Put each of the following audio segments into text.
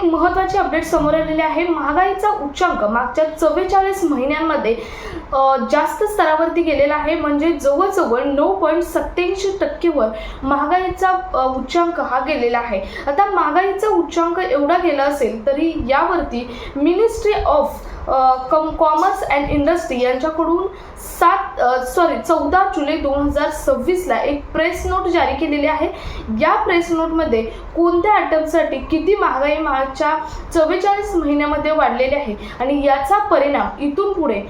महत्त्वाची अपडेट समोर आलेली आहे। महागाईचा उच्चांक मागच्या 44 महिन्यांमध्ये जास्त स्तरावरती गेलेला आहे, म्हणजे जवळजवळ 9.87% वर महागाईचा उच्चांक हा गेलेला आहे। आता महागाईचा उच्चांक एवढा गेला असेल तरी यावरती ministry of commerce and industry यांच्याकडून 14 जुलै 2026 ला एक प्रेस नोट जारी केलेली आहे। या प्रेस नोटमध्ये कोणत्या आयटमसाठी किती महागाई मागच्या 44 महिन्यामध्ये वाढलेली आहे आणि याचा परिणाम इथून पुढे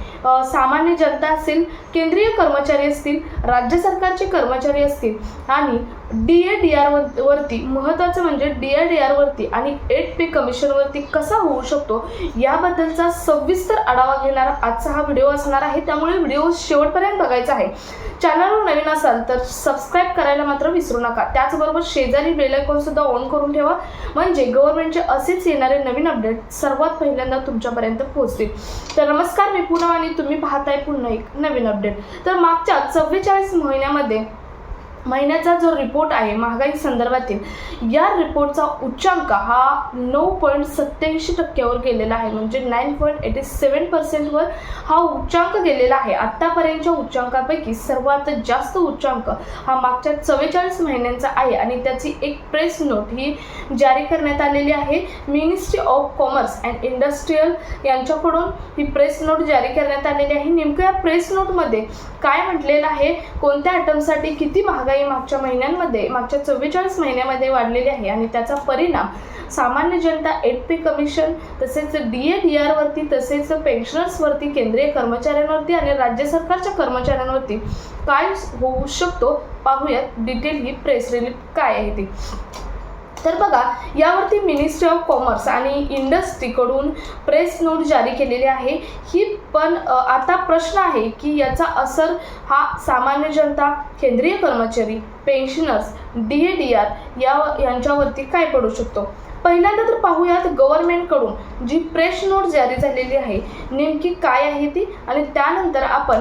सामान्य जनता असेल, केंद्रीय कर्मचारी असतील, राज्य सरकारचे कर्मचारी असतील आणि DADR वरती, महत्त्वाचं म्हणजे DADR वरती आणि 8 पे कमिशन वरती कसा होऊ शकतो याबद्दलचा सविस्तर आढावा घेणारा आजचा हा व्हिडिओ असणार आहे। त्यामुळे व्हिडिओ शेवटपर्यंत बघायचा आहे। चॅनलवर नवीन असाल तर सबस्क्राइब करायला मात्र विसरू नका। त्याचबरोबर शेजारी बेल आयकॉन सुद्धा ऑन करून ठेवा, म्हणजे गव्हर्नमेंटचे असेच येणारे नवीन अपडेट सर्वात पहिल्यांदा तुमच्यापर्यंत पोहोचतील। तर नमस्कार, मी पूनम आणि तुम्ही पाहताय पुन्हा एक नवीन अपडेट। तर मागच्या 44 महिन्याचा जो रिपोर्ट आहे महागाई संदर्भातील, या रिपोर्टचा उच्चांक हा 9.87% वर गेलेला आहे, म्हणजे 9.87% वर हा उच्चांक गेलेला आहे। आतापर्यंतच्या उच्चांकापैकी सर्वात जास्त उच्चांक हा मागच्या 44 महिन्यांचा आहे आणि त्याची एक प्रेस नोट ही जारी करण्यात आलेली आहे। Ministry of commerce and industrial यांच्याकडून ही प्रेस नोट जारी करण्यात आलेली आहे। नेमकं या प्रेस नोटमध्ये काय म्हटलेलं आहे, कोणत्या आयटमसाठी किती महागाई मागच्या महिन्यांमध्ये, मागच्या 44 महिन्यामध्ये वाढलेली आहे आणि त्याचा परिणाम सामान्य जनता, 8 पे कमिशन, तसेच DADR वरती, तसेच पेन्शनर्स वरती, केंद्रीय कर्मचाऱ्यांवरती आणि राज्य सरकारच्या कर्मचाऱ्यांवरती काय होऊ शकतो पाहूयात डिटेल ही प्रेस रिलीज काय आहे ती। तर बघा, यावरती मिनिस्ट्री ऑफ कॉमर्स आणि इंडस्ट्रीकडून प्रेस नोट जारी केलेली आहे ही। पण आता प्रश्न आहे की याचा असर हा सामान्य जनता, केंद्रीय कर्मचारी, पेन्शनर्स, DADR यांच्यावरती काय पडू शकतो। पहिल्यांदा तर पाहूयात गव्हर्नमेंटकडून जी प्रेस नोट जारी झालेली आहे नेमकी काय आहे ती, आणि त्यानंतर आपण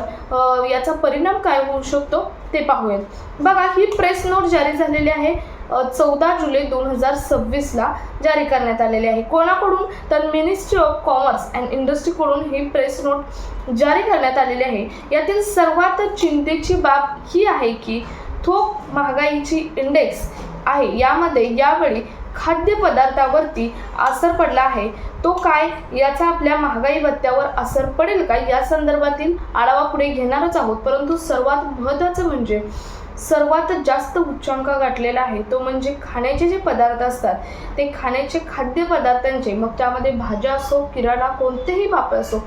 याचा परिणाम काय होऊ शकतो ते पाहूयात। बघा, ही प्रेस नोट जारी झालेली आहे 14 जुलै 2026 ला जारी करण्यात आलेली आहे। कोणाकडून तर मिनिस्ट्री ऑफ कॉमर्स अँड इंडस्ट्रीकडून ही प्रेस नोट जारी करण्यात आलेली आहे। यातील सर्वात चिंतेची बाब ही आहे की थोक महागाईची इंडेक्स आहे, यामध्ये यावेळी खाद्यपदार्थावरती असर पडला आहे। तो काय, याचा आपल्या महागाई भत्त्यावर असर पडेल का, या संदर्भातील आढावा पुढे घेणारच आहोत। परंतु सर्वात महत्त्वाचं म्हणजे सर्वात जास्त उच्चांक गाठलेला आहे तो म्हणजे खाण्याचे जे पदार्थ असतात, ते खाण्याचे खाद्यपदार्थांचे, मग त्यामध्ये भाज्या असो, किराणा, कोणतेही बाब असो,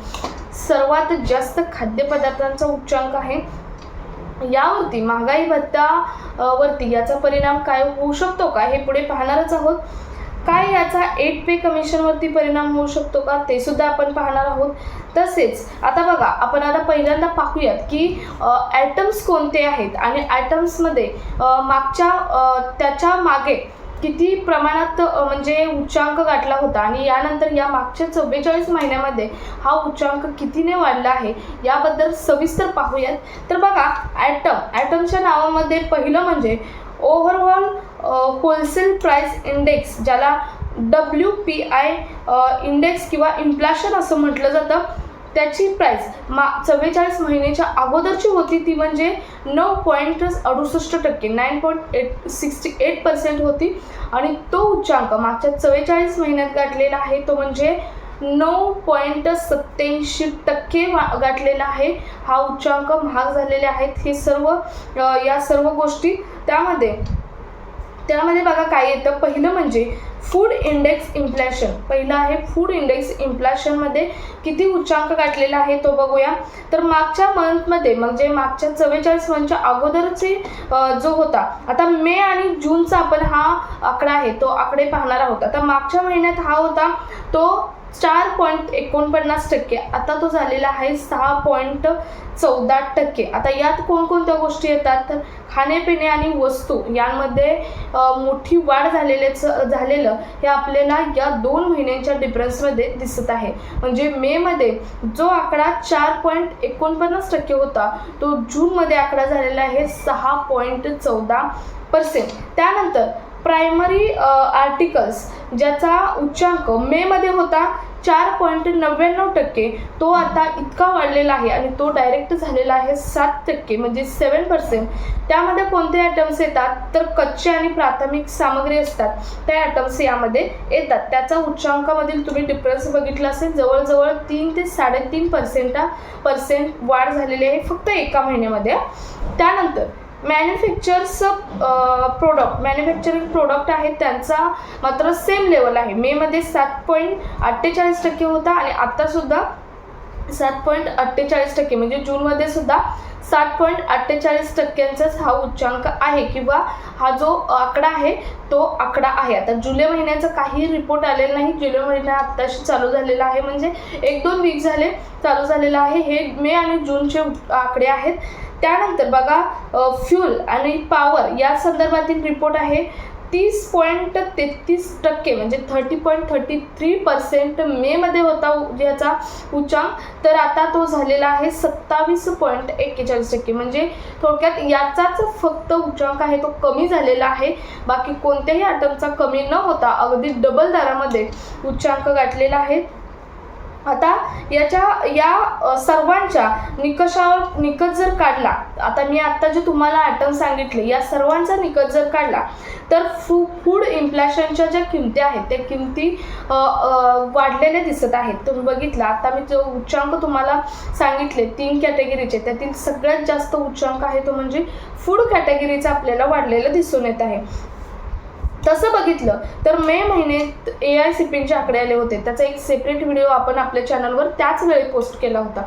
सर्वात जास्त खाद्यपदार्थांचा उच्चांक आहे। यावरती महागाई भत्त्यावरती याचा परिणाम काय होऊ शकतो का हे पुढे पाहणारच आहोत। काय याचा 8 पे कमिशनवरती परिणाम होऊ शकतो का ते सुद्धा आपण पाहणार आहोत। तसेच आता बघा, आपण आता पहिल्यांदा पाहूयात की आयटम्स कोणते आहेत आणि आयटम्समध्ये मागच्या त्याच्या मागे किती प्रमाणात म्हणजे उच्चांक गाठला होता आणि यानंतर या मागच्या 44 महिन्यामध्ये हा उच्चांक कितीने वाढला आहे याबद्दल सविस्तर पाहूयात। तर बघा, आयटमच्या नावामध्ये पहिलं म्हणजे ओव्हरऑल होलसेल प्राइस इंडेक्स, ज्याला WPI इंडेक्स किंवा इन्फ्लेशन असं म्हटलं जातं, त्याची प्राइस 44 महिन्याच्या अगोदरची होती ती म्हणजे 9.68%, 9.68% होती आणि तो उच्चांक मागच्या 44 महिन्यात गाठलेला आहे तो म्हणजे 9.87% गाठलेला आहे। हा उच्चांक महाग झालेले आहेत हे सर्व, या सर्व गोष्टी त्यामध्ये बघा काय येतं। पहिलं म्हणजे फूड इंडेक्स इन्फ्लेशन, पहिला आहे फूड इंडेक्स इन्फ्लेशनमध्ये किती उच्चांक गाठलेला आहे तो बघूया। तर मागच्या मंथमध्ये, म्हणजे मागच्या 44 मंथच्या अगोदरचे जो होता, आता मे आणि जूनचा आपण हा आकडा आहे तो आकडे पाहणार आहोत। आता मागच्या महिन्यात हा होता तो 4.49%, आता तो झालेला आहे 6.14%। आता यात कोणकोणत्या गोष्टी येतात तर खाणेपिणे आणि वस्तू यांमध्ये मोठी वाढ झालेलं हे आपल्याला या 2 महिन्यांच्या डिफरन्समध्ये दिसत आहे। म्हणजे मे मध्ये जो आकडा 4.49% होता तो जूनमध्ये आकडा झालेला आहे 6.14%। त्यानंतर प्रायमरी आर्टिकल्स ज्याचा उच्चांक मेमध्ये होता 4.99%, तो आता इतका वाढलेला आहे आणि तो डायरेक्ट झालेला आहे 7%, म्हणजे 7%. त्यामध्ये कोणते आयटम्स येतात तर कच्चे आणि प्राथमिक सामग्री असतात, ते आयटम्स यामध्ये येतात. त्याचा उच्चांकामधील तुम्ही डिफरन्स बघितला असेल, जवळजवळ 3 ते 3.5% वाढ झालेली आहे फक्त एका महिन्यामध्ये. त्यानंतर मॅन्युफॅक्चरिंग प्रोडक्ट आहेत त्यांचा मात्र सेम लेवल आहे. मेमध्ये 7.48% होता आणि आत्तासुद्धा 7.48%, म्हणजे जूनमध्ये सुद्धा 7.48%चा हा उच्चांक आहे किंवा हा जो आकडा आहे तो आकडा आहे. आता जुलै महिन्याचा काही रिपोर्ट आलेला नाही, जुलै महिना आत्ताशी चालू झालेला आहे, म्हणजे 1-2 वीक झाले चालू झालेला आहे. हे मे आणि जूनचे आकडे आहेत. त्यानंतर बघा फ्यूल आणि पॉवर या संदर्भातील रिपोर्ट आहे. 30.33% म्हणजे 30.33% मेमध्ये होता याचा उच्चांक, तर आता तो झालेला आहे 27.41%, म्हणजे थोडक्यात याचाच फक्त उच्चांक आहे तो कमी झालेला आहे. बाकी कोणत्याही आयटमचा कमी न होता अगदी डबल दरामध्ये उच्चांक गाठलेला आहे. आता या सर्वांच्या निकष जर काढला, आता मी आता जे तुम्हाला आयटम सांगितले या सर्वांचा निकष जर काढला तर फूड इन्फ्लेशनच्या ज्या किमती आहेत त्या किमती वाढलेल्या दिसत आहेत. तुम्ही बघितला आता मी जो उच्चांक तुम्हाला सांगितले 3 कॅटेगरीचे, त्यातील सगळ्यात जास्त उच्चांक आहे तो म्हणजे फूड कॅटेगरीचा आपल्याला वाढलेला दिसून येत आहे. तसं बघितलं तर मे महिन्यात AICPचे आकडे आले होते, त्याचा एक सेपरेट व्हिडिओ आपण आपल्या चॅनलवर त्याच वेळी पोस्ट केला होता.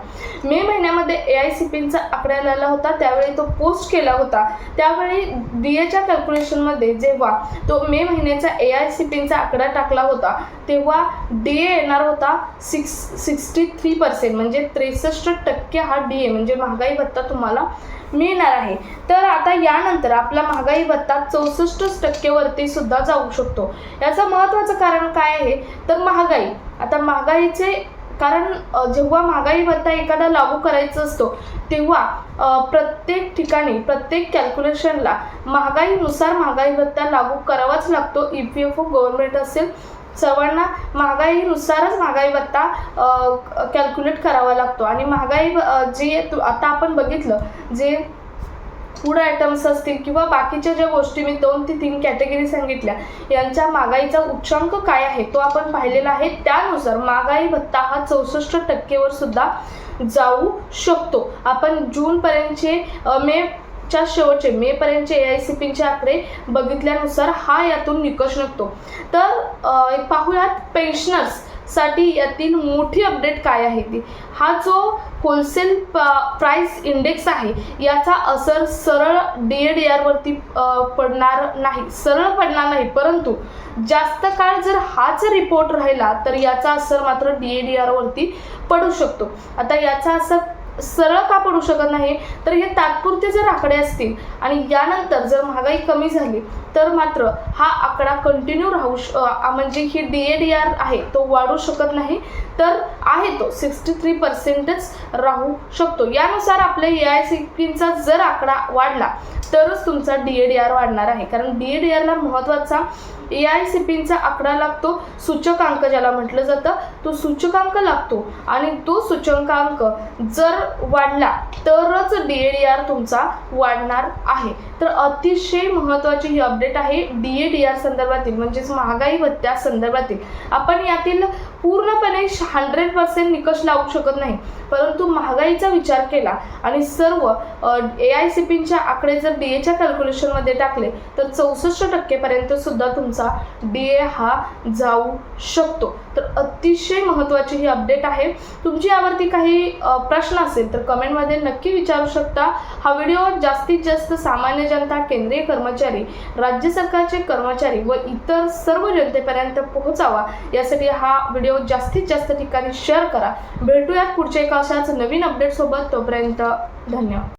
मे महिन्यामध्ये AICPचा आकडा आलेला होता, त्यावेळी तो पोस्ट केला होता. त्यावेळी DAच्या कॅल्क्युलेशनमध्ये जेव्हा तो मे महिन्याचा AICPचा आकडा टाकला होता तेव्हा DA येणार होता 63%, म्हणजे 63% हा DA म्हणजे महागाई भत्ता तुम्हाला मिळणार आहे. तर आता यानंतर आपला महागाई भत्ता 64% वरती सुद्धा जाऊ शकतो. याचं महत्त्वाचं कारण काय आहे तर महागाई. आता महागाईचे कारण जेव्हा महागाई भत्ता एखादा लागू करायचा असतो तेव्हा प्रत्येक ठिकाणी प्रत्येक कॅल्क्युलेशनला महागाईनुसार महागाई भत्ता लागू करावाच लागतो. EPFO गव्हर्नमेंट असेल सर्वांना महागाईनुसारच महागाई भत्ता कॅल्क्युलेट करावा लागतो. आणि महागाई जे आता आपण बघितलं जे फूड आयटम्स असतील किंवा बाकीच्या ज्या गोष्टी मी 2 ते 3 कॅटेगरी सांगितल्या यांच्या महागाईचा उच्चांक काय आहे तो आपण पाहिलेला आहे. त्यानुसार महागाई भत्ता हा 64% वर सुद्धा जाऊ शकतो. आपण जूनपर्यंतचे मेच्या शेवटचे मेपर्यंतचे AICPचे आकडे बघितल्यानुसार हा यातून निकष निघतो. तर पाहूयात पेन्शनर्स साठी यातील मोठी अपडेट काय आहे ती. हा जो होलसेल प्राइस इंडेक्स आहे याचा असर सरळ DADR वरती पडणार नाही, सरळ पडणार नाही, परंतु जास्त काळ जर हाच रिपोर्ट राहिला तर याचा असर मात्र DADR वरती पडू शकतो. आता याचा असर सरळ का पडू शकत नाही तर हे तात्पुरते जर आकडे असतील आणि यानंतर जर महागाई कमी झाली तर मात्र हा आकडा कंटिन्यू राहू म्हणजे ही DADR आहे तो वाढू शकत नाही, तर आहे तो 63%च राहू शकतो. यानुसार आपल्या AICPचा जर आकडा वाढला तरच तुमचा DADR वाढणार आहे, कारण DADRला महत्त्वाचा AICPचा आकडा लागतो, सूचकांक ज्याला म्हटलं जातं तो सूचकांक लागतो आणि तो सूचकांक जर वाढला तरच DADR तुमचा वाढणार आहे. तर अतिशय महत्त्वाची ही अपडेट आहे DADR संदर्भातील, म्हणजेच महागाई भत्त्या संदर्भातील. आपण यातील पूर्णपणे 100% निकष लावू शकत नाही, परंतु महागाईचा विचार केला आणि सर्व AICPचे आकडे जर DAच्या कॅल्क्युलेशनमध्ये टाकले तर 64% पर्यंत सुद्धा तुमचा DA हा जाऊ शकतो. तर अतिशय महत्त्वाची ही अपडेट आहे. तुमची यावरती काही प्रश्न असेल तर कमेंटमध्ये नक्की विचारू शकता. हा व्हिडिओ जास्तीत जास्त सामान्य जनता, केंद्रीय कर्मचारी, राज्य सरकारचे कर्मचारी व इतर सर्व जनतेपर्यंत पोहोचावा यासाठी हा व्हिडिओ जास्तीत जास्त ठिकाणी शेअर करा. भेटूयात पुढच्या एका अशाच नवीन अपडेट सोबत. तोपर्यंत धन्यवाद.